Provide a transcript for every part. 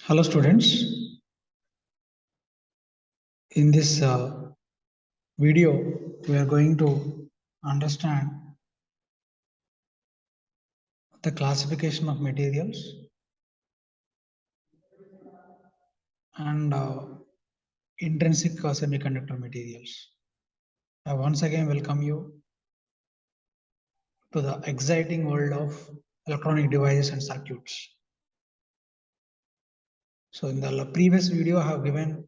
Hello students, in this video we are going to understand the classification of materials and intrinsic semiconductor materials. I once again welcome you to the exciting world of electronic devices and circuits. So in the previous video I have given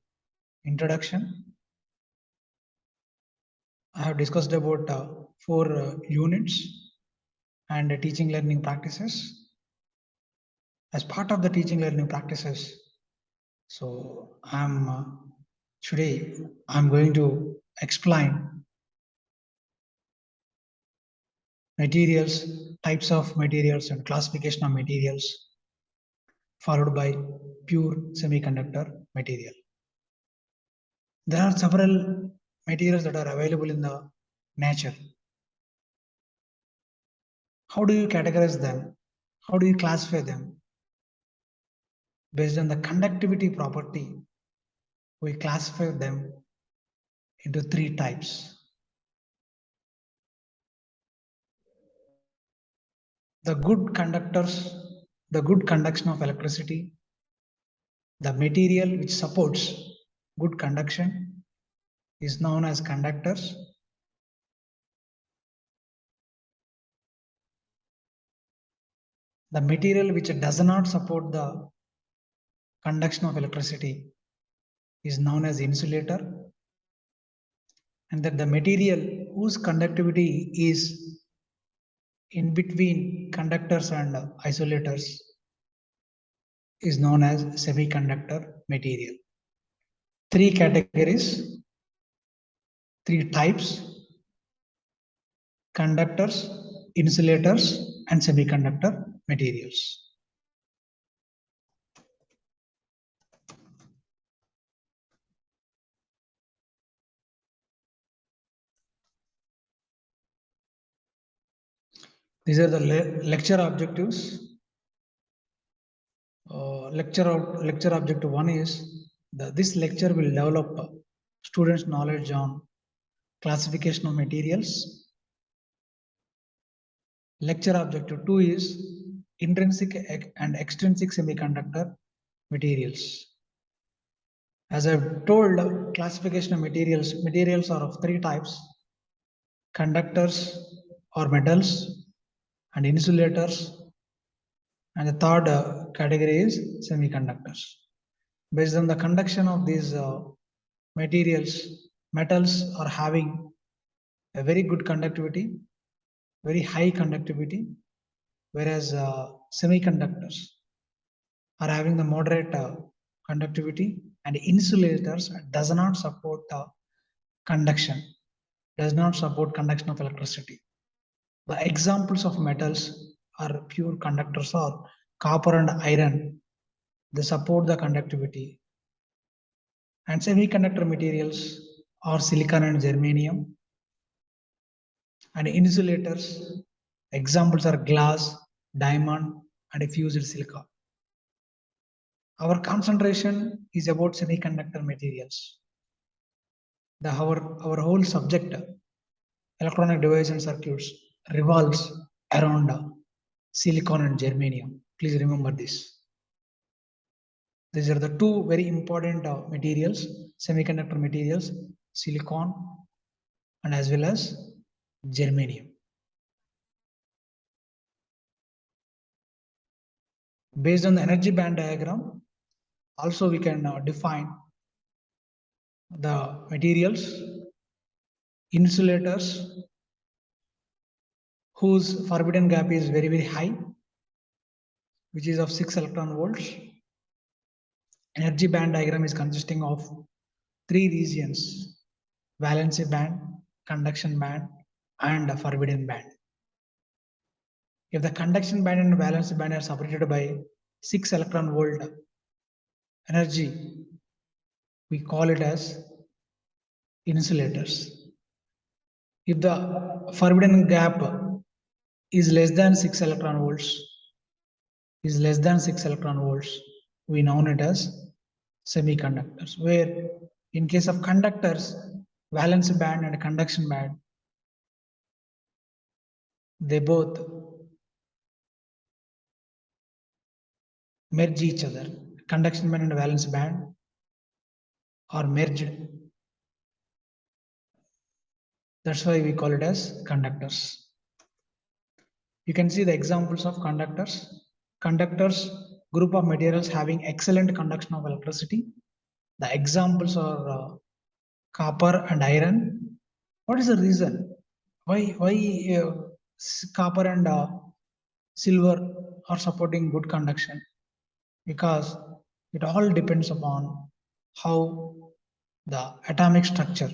introduction. I have discussed about 4 units and teaching learning practices. As part of the teaching learning practices, so today I'm going to explain materials, types of materials and classification of materials, followed by pure semiconductor material. There are several materials that are available in the nature. How do you categorize them? How do you classify them? Based on the conductivity property, we classify them into 3 types. The good conductors, the good conduction of electricity, the material which supports good conduction is known as conductors. The material which does not support the conduction of electricity is known as insulator. And that the material whose conductivity is in between conductors and isolators is known as semiconductor material. 3 categories, 3 types: conductors, insulators, and semiconductor materials. These are the lecture objectives. Lecture objective 1 is this lecture will develop students' knowledge on classification of materials. Lecture objective 2 is intrinsic and extrinsic semiconductor materials. As I've told, classification of materials are of 3 types: conductors or metals, and insulators, and the third category is semiconductors. Based on the conduction of these metals are having a very good conductivity, very high conductivity, whereas semiconductors are having the moderate conductivity, and insulators does not support conduction, does not support conduction of electricity. The examples of metals are pure conductors are copper and iron. They support the conductivity. And semiconductor materials are silicon and germanium. And insulators, examples are glass, diamond, and fused silica. Our concentration is about semiconductor materials. Our whole subject, electronic devices and circuits, revolves around silicon and germanium. Please remember this. These are the 2 very important materials, semiconductor materials, silicon and as well as germanium. Based on the energy band diagram, also we can define the materials: insulators whose forbidden gap is very, very high, which is of 6 electron volts. Energy band diagram is consisting of 3 regions: valency band, conduction band, and forbidden band. If the conduction band and valency band are separated by 6 electron volt energy, we call it as insulators. If the forbidden gap is less than 6 electron volts, we know it as semiconductors, where in case of conductors, valence band and conduction band, they both merge each other. Conduction band and valence band are merged. That's why we call it as conductors. You can see the examples of conductors. Conductors, group of materials having excellent conduction of electricity. The examples are copper and iron. What is the reason? Why copper and silver are supporting good conduction? Because it all depends upon how the atomic structure,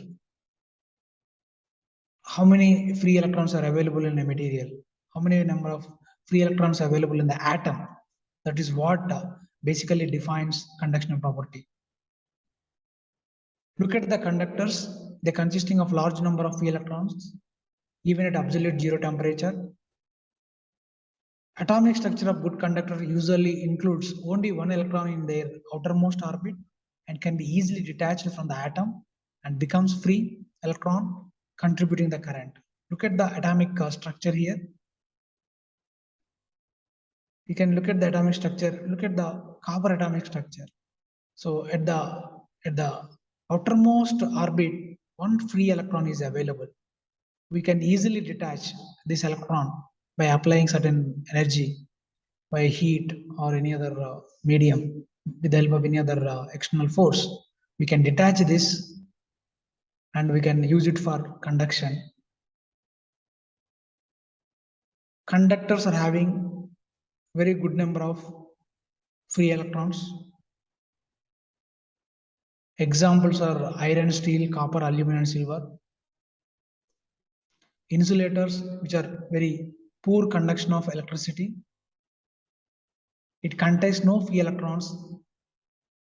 how many free electrons are available in a material, how many number of free electrons are available in the atom. That is what basically defines conduction property. Look at the conductors, they consisting of large number of free electrons, even at absolute zero temperature. Atomic structure of good conductor usually includes only one electron in their outermost orbit and can be easily detached from the atom and becomes free electron contributing the current. Look at the atomic structure here. You can look at the atomic structure, look at the copper atomic structure. So at the outermost orbit, one free electron is available. We can easily detach this electron by applying certain energy, by heat or any other medium, with the help of any other external force. We can detach this and we can use it for conduction. Conductors are having very good number of free electrons. Examples are iron, steel, copper, aluminum, and silver. Insulators, which are very poor conduction of electricity. It contains no free electrons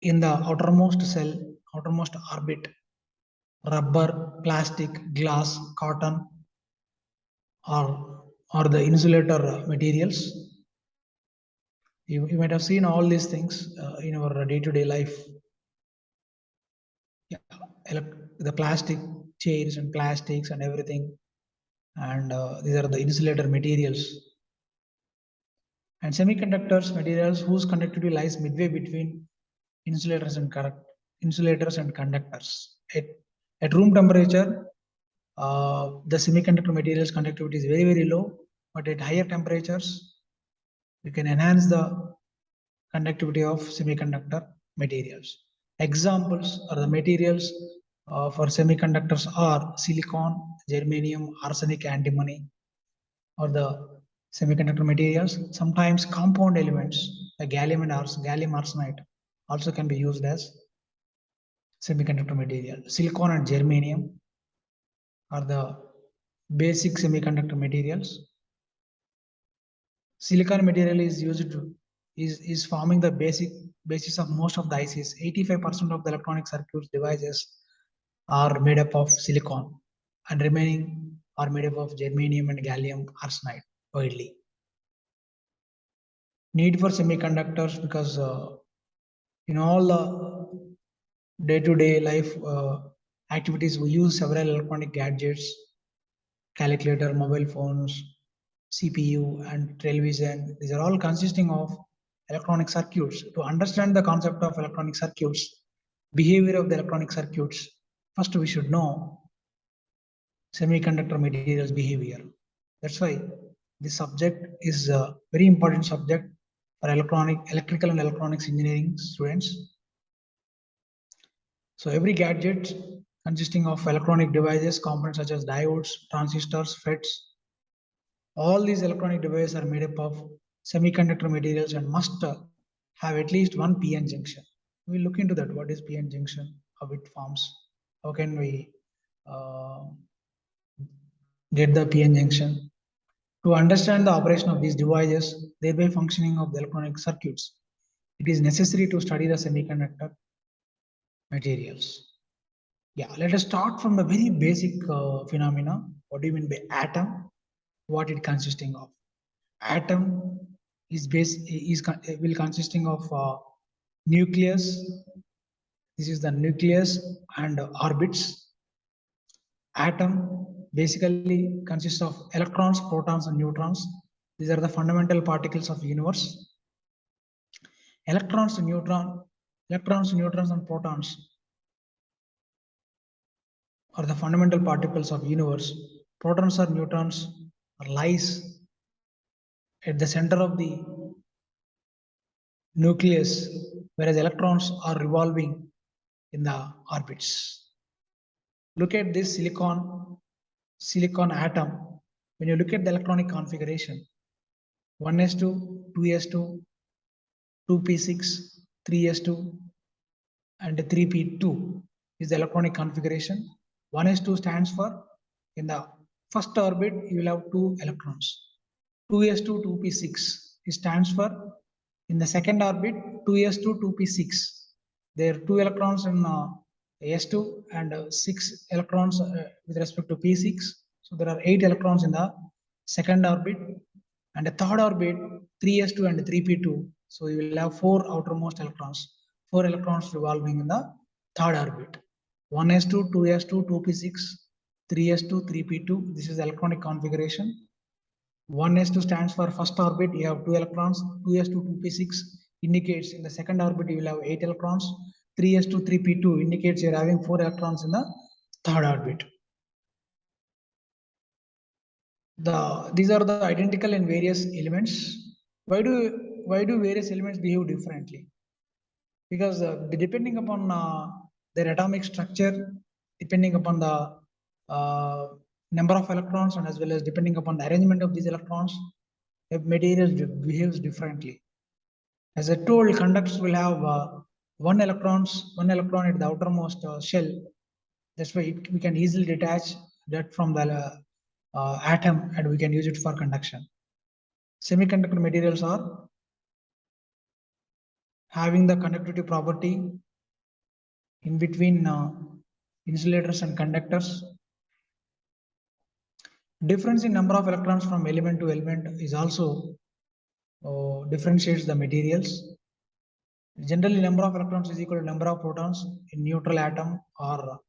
in the outermost cell, outermost orbit. Rubber, plastic, glass, cotton, or the insulator materials. You might have seen all these things in our day-to-day life. Yeah, the plastic chains and plastics and everything, and these are the insulator materials. And semiconductors materials whose conductivity lies midway between insulators and conductors. At room temperature, the semiconductor materials conductivity is very low, but at higher temperatures, you can enhance the conductivity of semiconductor materials. Examples are the materials for semiconductors are silicon, germanium, arsenic, antimony, or the semiconductor materials. Sometimes compound elements like gallium and gallium arsenide also can be used as semiconductor material. Silicon and germanium are the basic semiconductor materials. Silicon material is used to is forming the basis of most of the ICs. 85% of the electronic circuits devices are made up of silicon, and remaining are made up of germanium and gallium arsenide widely. Need for semiconductors because in all the day-to-day life activities we use several electronic gadgets, calculator, mobile phones, CPU and television. These are all consisting of electronic circuits. To understand the concept of electronic circuits, behavior of the electronic circuits, first we should know semiconductor materials behavior. That's why this subject is a very important subject for electrical and electronics engineering students. So every gadget consisting of electronic devices, components such as diodes, transistors, FETs, all these electronic devices are made up of semiconductor materials and must have at least one PN junction. We'll look into that. What is PN junction? How it forms? How can we get the PN junction? To understand the operation of these devices, thereby functioning of the electronic circuits, it is necessary to study the semiconductor materials. Yeah, let us start from the very basic phenomena. What do you mean by atom? What it consisting of? atom will consisting of nucleus. This is the nucleus and orbits. Atom basically consists of electrons, protons, and neutrons. These are the fundamental particles of the universe. Electrons, neutrons, and protons are the fundamental particles of the universe. Protons or neutrons lies at the center of the nucleus, whereas electrons are revolving in the orbits. Look at this silicon atom. When you look at the electronic configuration, 1s2, 2s2, 2p6, 3s2, and 3p2 is the electronic configuration. 1s2 stands for, in the first orbit, you will have 2 electrons. 2s2, 2p6, it stands for, in the second orbit, 2s2, 2p6. There are 2 electrons in s2 and 6 electrons with respect to p6. So there are 8 electrons in the second orbit, and the third orbit, 3s2 and 3p2. So you will have 4 outermost electrons, 4 electrons revolving in the third orbit. 1s2, 2s2, 2p6, 3s2, 3p2. This is the electronic configuration. 1s2 stands for first orbit, you have 2 electrons. 2s2, 2p6 indicates in the second orbit you will have 8 electrons. 3s2, 3p2 indicates you are having 4 electrons in the third orbit. These are the identical in various elements. Why do various elements behave differently? Because depending upon their atomic structure, depending upon the number of electrons, and as well as depending upon the arrangement of these electrons, material behaves differently. As I told, conductors will have one electron at the outermost shell. That's why we can easily detach that from the atom, and we can use it for conduction. Semiconductor materials are having the conductivity property in between insulators and conductors. Difference in number of electrons from element to element is also differentiates the materials. Generally, number of electrons is equal to number of protons in neutral atom or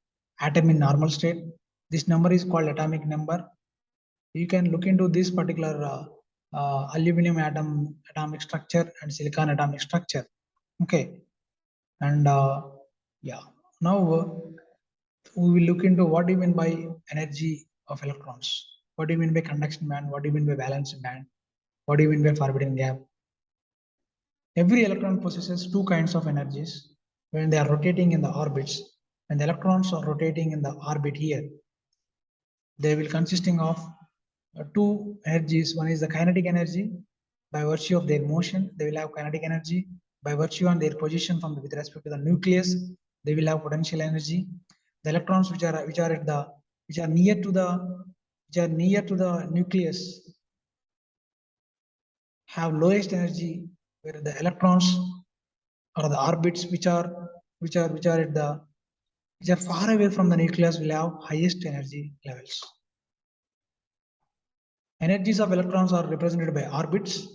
atom in normal state. This number is called atomic number. You can look into this particular aluminum atomic structure and silicon atomic structure. Okay, and yeah, now we will look into what do you mean by energy of electrons. What do you mean by conduction band? What do you mean by valence band? What do you mean by forbidden gap? Every electron possesses 2 kinds of energies when they are rotating in the orbits. When the electrons are rotating in the orbit here, they will consisting of 2 energies. One is the kinetic energy. By virtue of their motion, they will have kinetic energy. By virtue on their position with respect to the nucleus, they will have potential energy. The electrons which are near to the nucleus have lowest energy, where the electrons or the orbits which are far away from the nucleus will have highest energy levels. Energies of electrons are represented by orbits.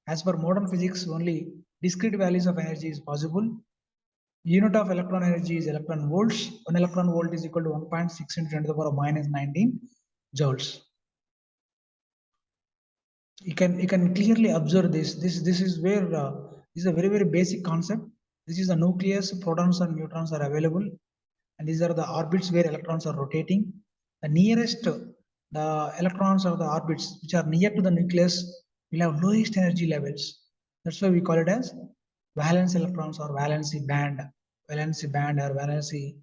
As per modern physics, only discrete values of energy is possible. Unit of electron energy is electron volts. 1 electron volt is equal to 1.6 into 10 to the power of minus 19 joules. You can clearly observe this. This is where this is a very basic concept. This is the nucleus. Protons and neutrons are available, and these are the orbits where electrons are rotating. The nearest the electrons or the orbits which are near to the nucleus will have lowest energy levels. That's why we call it as valence electrons or valency band or valency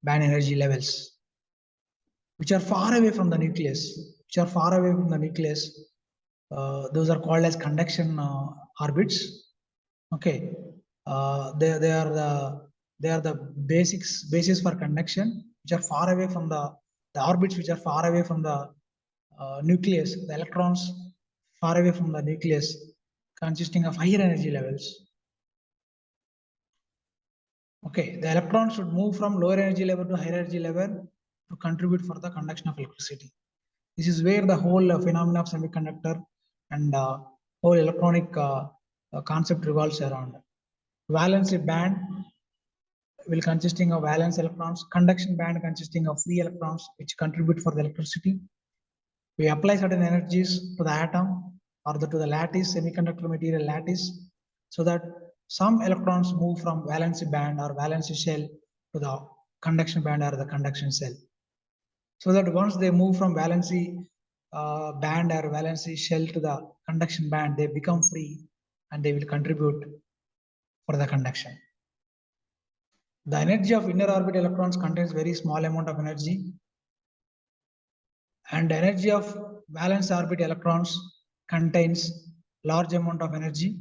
band energy levels, which are far away from the nucleus. Those are called as conduction orbits. Okay, they are the basis for conduction, which are far away from the orbits which are far away from the nucleus. The electrons far away from the nucleus, consisting of higher energy levels. Okay, the electron should move from lower energy level to higher energy level to contribute for the conduction of electricity. This is where the whole phenomena of semiconductor and whole electronic concept revolves around. Valence band will consisting of valence electrons, conduction band consisting of free electrons which contribute for the electricity. We apply certain energies to the atom or to the lattice, semiconductor material lattice, so that some electrons move from valence band or valence shell to the conduction band or the conduction shell. So that once they move from valence band or valence shell to the conduction band, they become free and they will contribute for the conduction. The energy of inner orbit electrons contains very small amount of energy, and the energy of valence orbit electrons contains large amount of energy.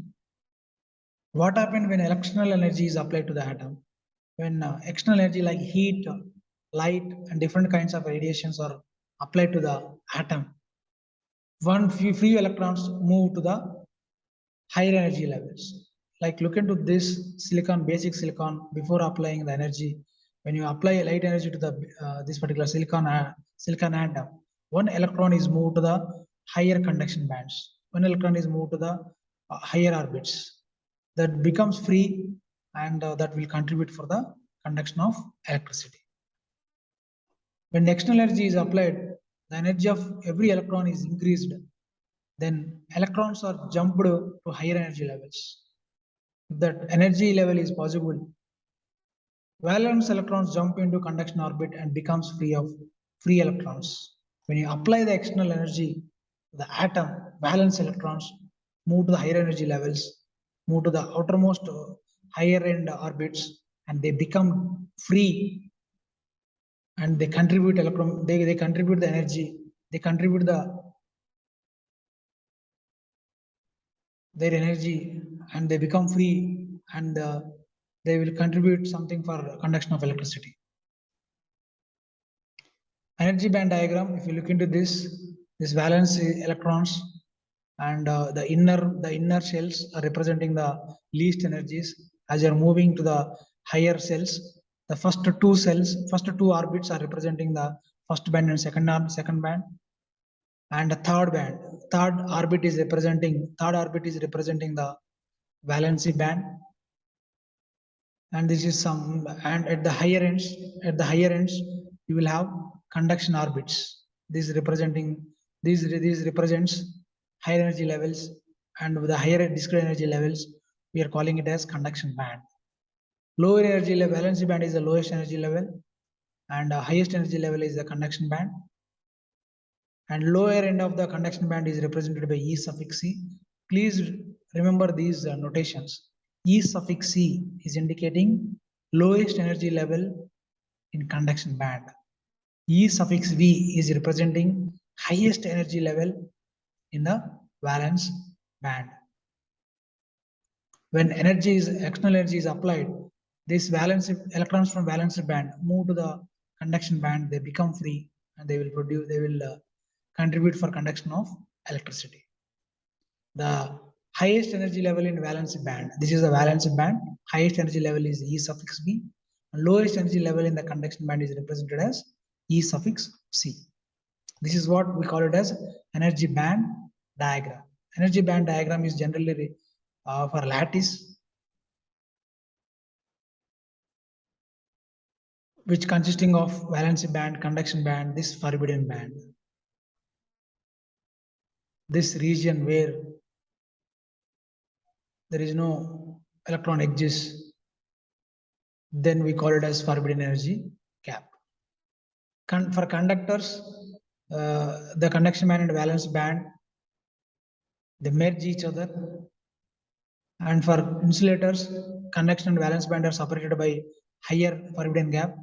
What happens when external energy is applied to the atom? When external energy like heat, light, and different kinds of radiations are applied to the atom, one few free electrons move to the higher energy levels. Like look into this silicon, basic silicon, before applying the energy. When you apply light energy to the this particular silicon atom, one electron is moved to the higher conduction bands. One electron is moved to the higher orbits. That becomes free, and that will contribute for the conduction of electricity. When external energy is applied, the energy of every electron is increased. Then electrons are jumped to higher energy levels. If that energy level is possible, valence electrons jump into conduction orbit and becomes free electrons. When you apply the external energy, the atom valence electrons move to the higher energy levels, move to the outermost higher end orbits, and they become free, and they contribute electron. They contribute the energy. They contribute their energy, and they become free, and they will contribute something for conduction of electricity. Energy band diagram, if you look into this valence electrons and the inner shells are representing the least energies. As you are moving to the higher cells, the first two orbits are representing the first band and second band, and the third orbit is representing the valency band, and this is some. And at the higher ends you will have conduction orbits. This represents higher energy levels, and with the higher discrete energy levels we are calling it as conduction band. Lower energy level valency band is the lowest energy level, and highest energy level is the conduction band, and lower end of the conduction band is represented by E suffix C. Please remember these notations. E suffix C is indicating lowest energy level in conduction band. E suffix V is representing highest energy level in the valence band. When external energy is applied, these electrons from valence band move to the conduction band. They become free, and they will contribute for conduction of electricity. The highest energy level in valence band. This is the valence band. Highest energy level is E suffix B. And lowest energy level in the conduction band is represented as E suffix C. This is what we call it as energy band diagram. Energy band diagram is generally for lattice, which consisting of valency band, conduction band, this forbidden band. This region where there is no electron exists, then we call it as forbidden energy gap. For conductors, the conduction band and valence band, they merge each other. And for insulators, conduction and valence band are separated by higher forbidden gap,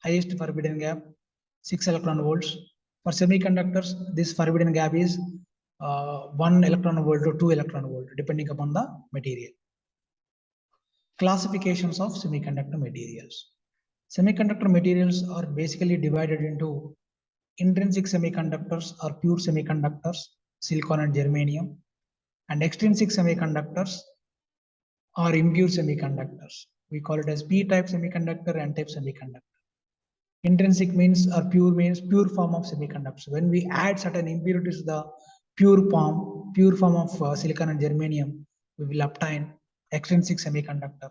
highest forbidden gap, 6 electron volts. For semiconductors, this forbidden gap is 1 electron volt to 2 electron volt, depending upon the material. Classifications of semiconductor materials. Semiconductor materials are basically divided into intrinsic semiconductors or pure semiconductors, silicon and germanium, and extrinsic semiconductors or impure semiconductors. We call it as P-type semiconductor and N-type semiconductor. Intrinsic means or pure means pure form of semiconductors. When we add certain impurities to the pure form pure form of silicon and germanium, we will obtain extrinsic semiconductor.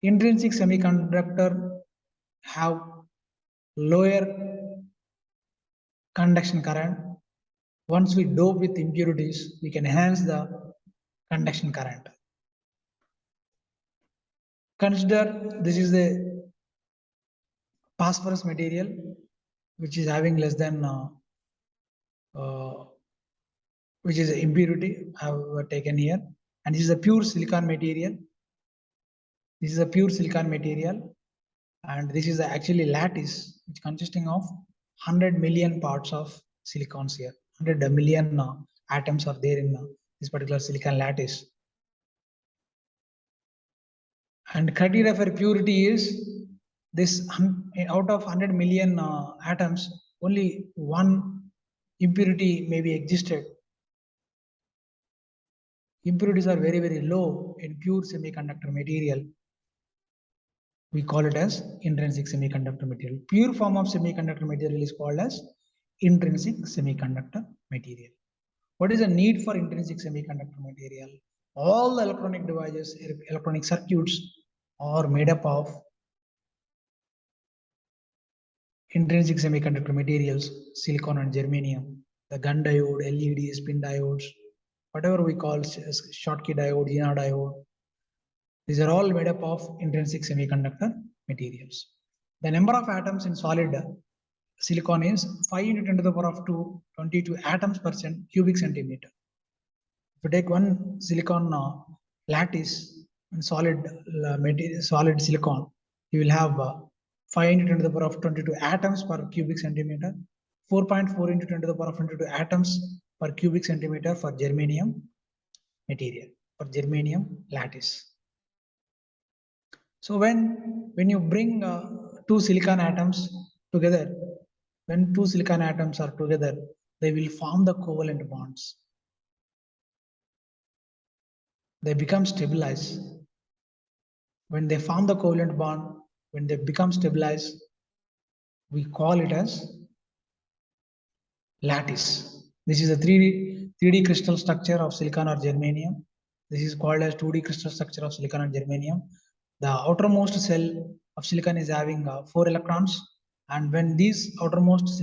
Intrinsic semiconductor have lower conduction current. Once we dope with impurities, we can enhance the conduction current. Consider this is the phosphorus material which is having less than which is impurity I have taken here, and this is a pure silicon material. This is a pure silicon material, and this is actually lattice which consisting of 100 million parts of silicons here. 100 million atoms are there in this particular silicon lattice. And criteria for purity is this: out of 100 million atoms, only one impurity may be existed. Impurities are very, very low in pure semiconductor material. We call it as intrinsic semiconductor material. Pure form of semiconductor material is called as intrinsic semiconductor material. What is the need for intrinsic semiconductor material? All the electronic devices, electronic circuits are made up of intrinsic semiconductor materials, silicon and germanium, the gun diode, LED, spin diodes, whatever we call Schottky diode, Zener diode. These are all made up of intrinsic semiconductor materials. The number of atoms in solid silicon is 5 into 10 to the power of 2, 22 atoms per cubic centimeter. If you take one silicon lattice and solid material, solid silicon, you will have 5 into 10 to the power of 22 atoms per cubic centimeter, 4.4 into 10 to the power of 22 atoms per cubic centimeter for germanium material, for germanium lattice. So when you bring two silicon atoms together, when two silicon atoms are together, they will form the covalent bonds. They become stabilized. When they form the covalent bond, when they become stabilized, we call it as lattice. This is a 3D crystal structure of silicon or germanium. This is called as 2D crystal structure of silicon and germanium. The outermost cell of silicon is having 4 electrons, and when these outermost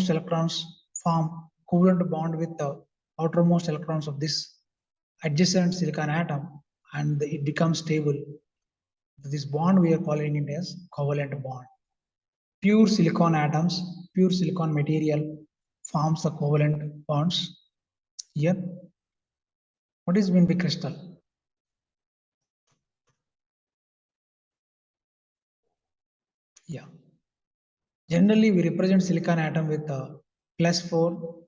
electrons form covalent bond with the outermost electrons of this adjacent silicon atom, and it becomes stable. This bond we are calling it as covalent bond. Pure silicon atoms, pure silicon material forms the covalent bonds here. What is meant by crystal? Yeah. Generally, we represent silicon atom with +4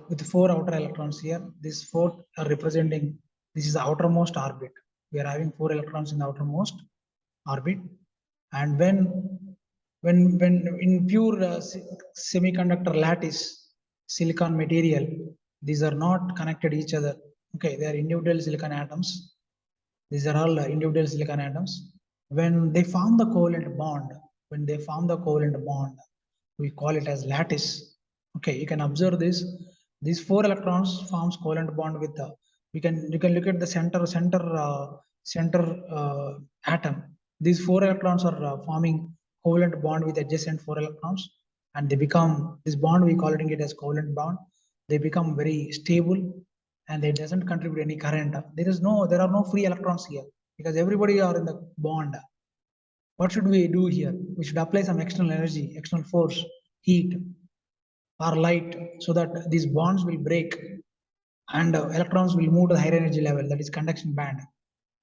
with 4 outer electrons here. These 4 are representing, this is the outermost orbit. We are having 4 electrons in the outermost orbit. And when in pure semiconductor lattice silicon material, these are not connected each other. Okay, they are individual silicon atoms. These are all individual silicon atoms. When they form the covalent bond, we call it as lattice. Okay, you can observe this. These 4 electrons forms covalent bond with the. You can look at the center atom. These 4 electrons are forming covalent bond with adjacent 4 electrons, and they become this bond. We calling it as covalent bond. They become very stable, and it doesn't contribute any current. There are no free electrons here because everybody are in the bond. What should we do here? We should apply some external energy, external force, heat or light, so that these bonds will break and electrons will move to the higher energy level, that is conduction band,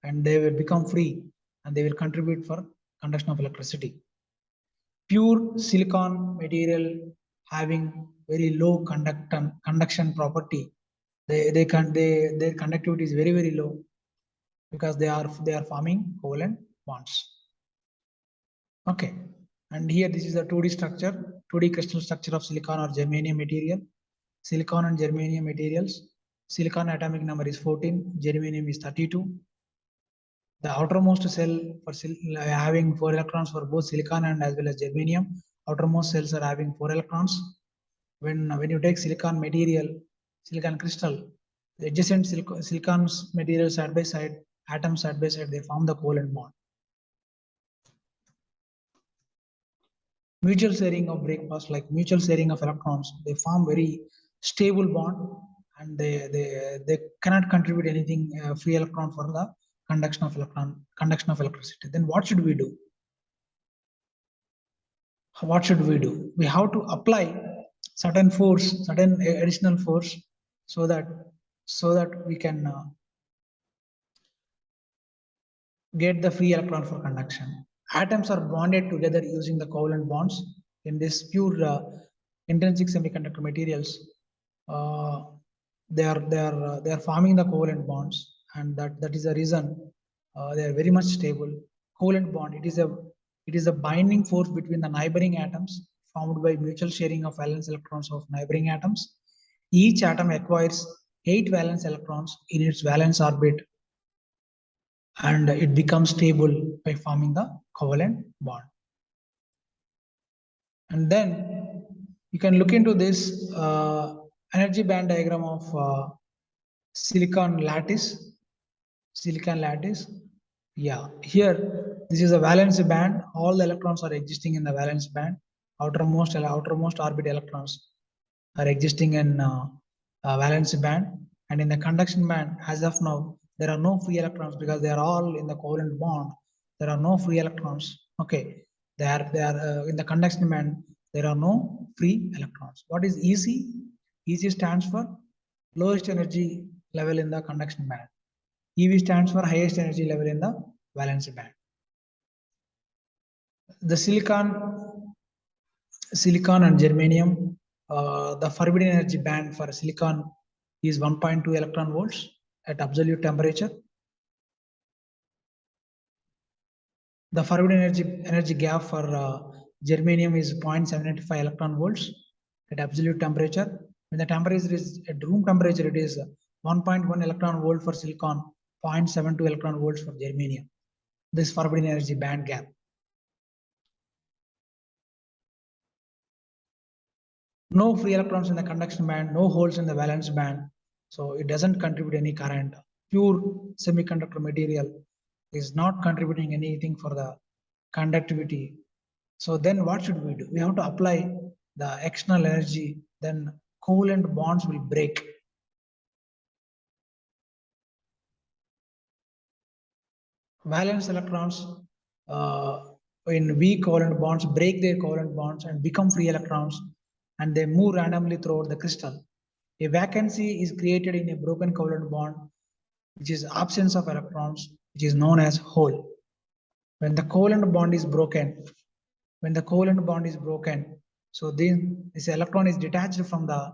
and they will become free and they will contribute for conduction of electricity. Pure silicon material having very low conduction property. Their conductivity is very, very low because they are forming covalent bonds. Okay, and here this is a 2D structure, 2D crystal structure of silicon or germanium material. Silicon and germanium materials. Silicon atomic number is 14, germanium is 32. The outermost cell for having 4 electrons for both silicon and as well as germanium. Outermost cells are having 4 electrons. when you take silicon material, silicon crystal, the adjacent silicon material side by side, atoms side by side, they form the covalent bond. Mutual sharing of breakfast, like mutual sharing of electrons, they form very stable bond, and they cannot contribute anything free electron for the conduction of electricity. Then what should we do? What should we do? We have to apply certain force, certain additional force, so that we can get the free electron for conduction. Atoms are bonded together using the covalent bonds in this pure intrinsic semiconductor materials. Uh, they are forming the covalent bonds, and that is the reason they are very much stable. Covalent bond, it is a binding force between the neighboring atoms formed by mutual sharing of valence electrons of neighboring atoms. Each atom acquires 8 valence electrons in its valence orbit, and it becomes stable by forming the covalent bond. And then you can look into this energy band diagram of silicon lattice. Silicon lattice. Yeah, here this is a valence band. All the electrons are existing in the valence band. Outermost orbit electrons are existing in valence band, and in the conduction band, as of now, there are no free electrons because they are all in the covalent bond. There are no free electrons. Okay, they are in the conduction band. There are no free electrons. What is EC? EC stands for lowest energy level in the conduction band. EV stands for highest energy level in the valence band. The silicon and germanium, the forbidden energy band for silicon is 1.2 electron volts at absolute temperature. The forbidden energy gap for germanium is 0.785 electron volts at absolute temperature. When the temperature is at room temperature, it is 1.1 electron volt for silicon, 0.72 electron volts for germanium. This forbidden energy band gap. No free electrons in the conduction band, no holes in the valence band, so it doesn't contribute any current. Pure semiconductor material is not contributing anything for the conductivity. So then what should we do? We have to apply the external energy, then covalent bonds will break. Valence electrons in weak covalent bonds break their covalent bonds and become free electrons, and they move randomly throughout the crystal. A vacancy is created in a broken covalent bond, which is absence of electrons, which is known as hole. When the covalent bond is broken, so then this electron is detached from the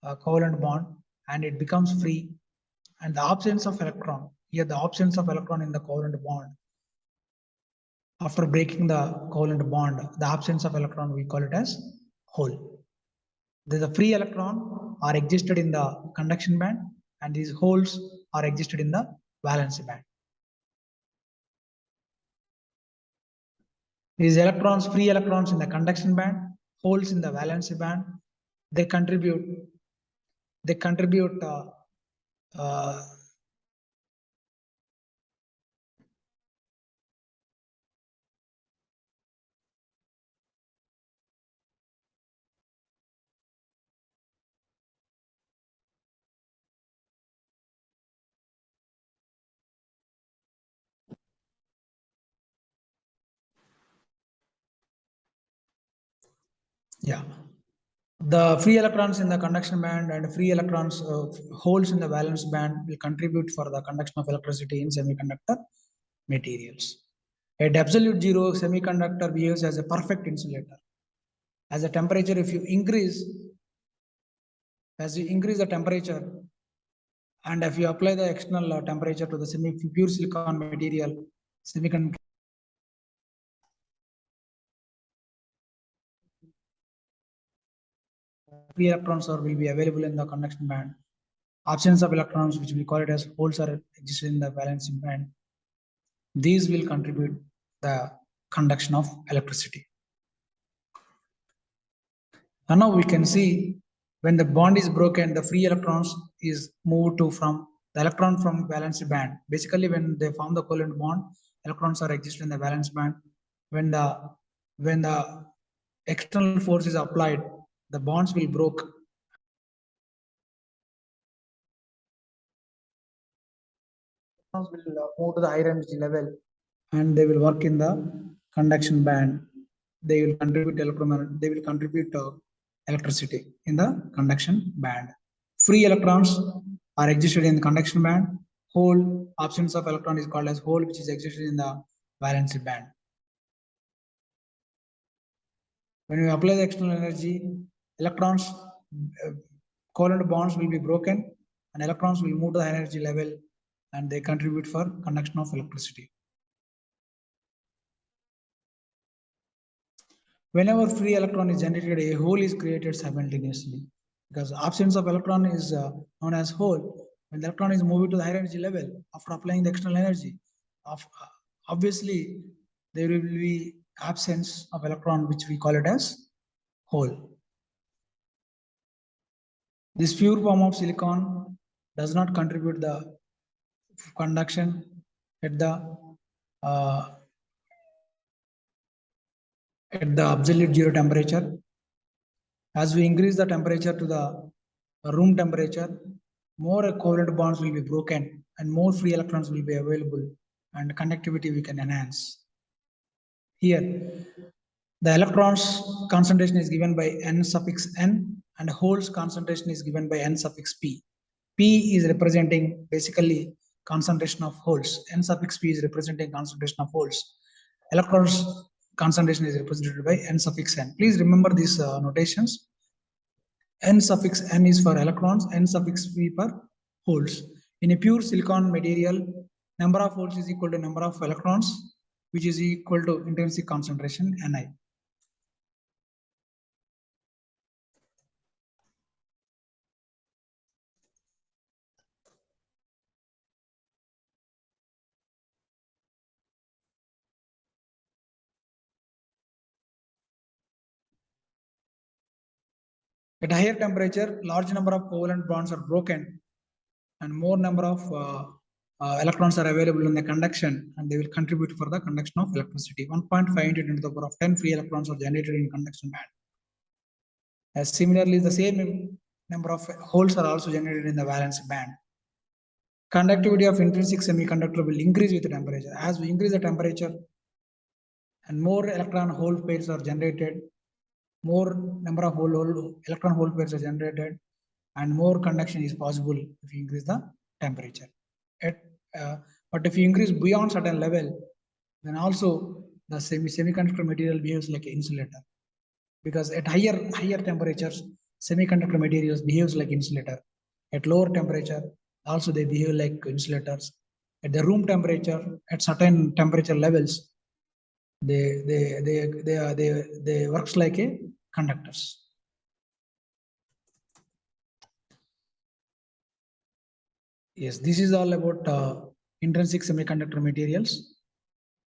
covalent bond and it becomes free. And the absence of electron, here the absence of electron in the covalent bond, after breaking the covalent bond, the absence of electron, we call it as hole. The free electron are existed in the conduction band, and these holes are existed in the valence band. These electrons, free electrons in the conduction band, holes in the valence band, they contribute uh, yeah. The free electrons in the conduction band and free electrons holes in the valence band will contribute for the conduction of electricity in semiconductor materials. At absolute zero, semiconductor behaves as a perfect insulator. As the temperature, if you increase, as you increase the temperature, and if you apply the external temperature to the pure silicon material, semiconductor free electrons will be available in the conduction band. Absence of electrons, which we call it as holes, are existing in the valence band. These will contribute the conduction of electricity. And now we can see When the bond is broken, the free electrons is moved to from the electron from valence band. Basically, when they form the covalent bond, electrons are exist in the valence band. When the external force is applied, the bonds will broke. Electrons will move to the higher energy level, and they will work in the conduction band. They will contribute They will contribute electricity in the conduction band. Free electrons are existed in the conduction band. Hole, absence of electron is called as hole, which is existed in the valence band. When we apply the external energy, electrons, covalent bonds will be broken, and electrons will move to the energy level, and they contribute for conduction of electricity. Whenever free electron is generated, a hole is created simultaneously, because absence of electron is known as hole. When the electron is moving to the higher energy level after applying the external energy, obviously there will be absence of electron, which we call it as hole. This pure form of silicon does not contribute the conduction at the uh, absolute zero temperature. As we increase the temperature to the room temperature, more covalent bonds will be broken and more free electrons will be available, and conductivity we can enhance. Here, the electrons concentration is given by n suffix n, and holes concentration is given by n suffix p. P is representing basically concentration of holes. N suffix p is representing concentration of holes. Electrons concentration is represented by n suffix n. Please remember these notations. N suffix n is for electrons, n suffix p for holes. In a pure silicon material, number of holes is equal to number of electrons, which is equal to intrinsic concentration Ni. At higher temperature, large number of covalent bonds are broken and more number of electrons are available in the conduction, and they will contribute for the conduction of electricity. 1.5 into 10 to the power of 10 free electrons are generated in conduction band. As similarly, the same number of holes are also generated in the valence band. Conductivity of intrinsic semiconductor will increase with the temperature. As we increase the temperature and more electron hole pairs are generated, more number of electron hole pairs are generated, and more conduction is possible if you increase the temperature. But if you increase beyond certain level, then also the semiconductor material behaves like an insulator, because at higher temperatures, semiconductor materials behaves like insulator. At lower temperature, also they behave like insulators. At the room temperature, at certain temperature levels, they works like a conductors. Yes, this is all about intrinsic semiconductor materials.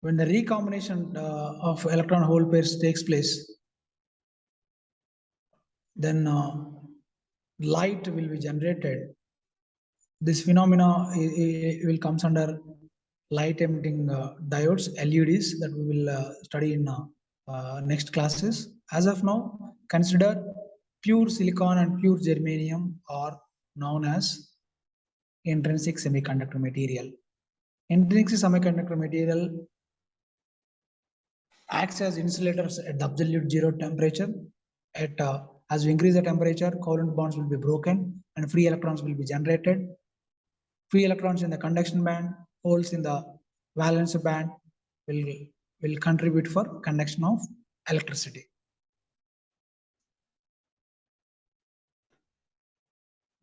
When the recombination of electron hole pairs takes place, then light will be generated. This phenomena will comes under light emitting diodes, LEDs, that we will study in next classes. As of now, consider pure silicon and pure germanium are known as intrinsic semiconductor material. Intrinsic semiconductor material acts as insulators at the absolute zero temperature. As we increase the temperature, covalent bonds will be broken and free electrons will be generated. Free electrons in the conduction band, holes in the valence band will contribute for conduction of electricity.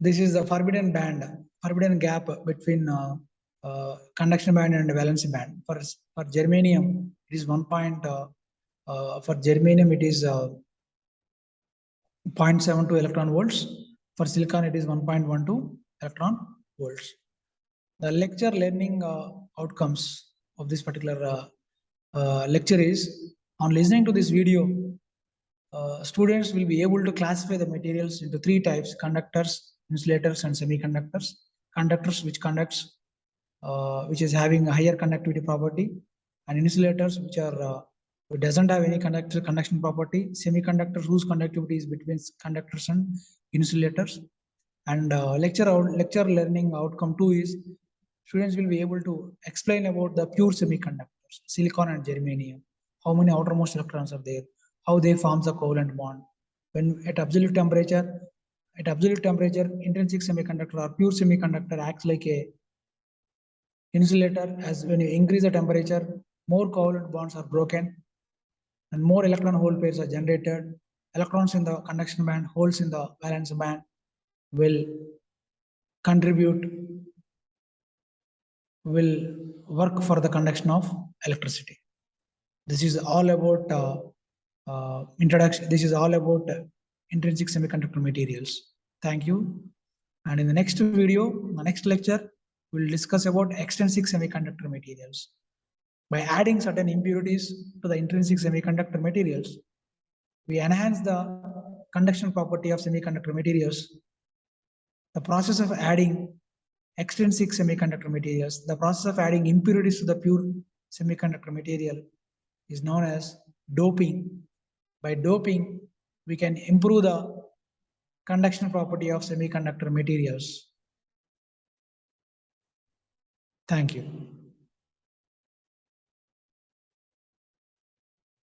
This is the forbidden gap between conduction band and valence band. For germanium, it is 1 point. For germanium, it is 0.72 electron volts. For silicon, it is 1.12 electron volts. The lecture learning outcomes of this particular lecture is, on listening to this video, students will be able to classify the materials into three types: conductors, insulators, and semiconductors. Conductors, which is having a higher conductivity property, and insulators, which doesn't have any conduction property. Semiconductors, whose conductivity is between conductors and insulators. And lecture learning outcome 2 is students will be able to explain about the pure semiconductors, silicon and germanium, how many outermost electrons are there, how they forms a covalent bond. When at absolute temperature, intrinsic semiconductor or pure semiconductor acts like a insulator. As when you increase the temperature, more covalent bonds are broken and more electron hole pairs are generated. Electrons in the conduction band, holes in the valence band will contribute, will work for the conduction of electricity. This is all about introduction. This is all about intrinsic semiconductor materials. Thank you. And in the next video, the next lecture, we'll discuss about extrinsic semiconductor materials. By adding certain impurities to the intrinsic semiconductor materials, we enhance the conduction property of semiconductor materials. The process of adding extrinsic semiconductor materials, the process of adding impurities to the pure semiconductor material is known as doping. By doping, we can improve the conduction property of semiconductor materials. Thank you.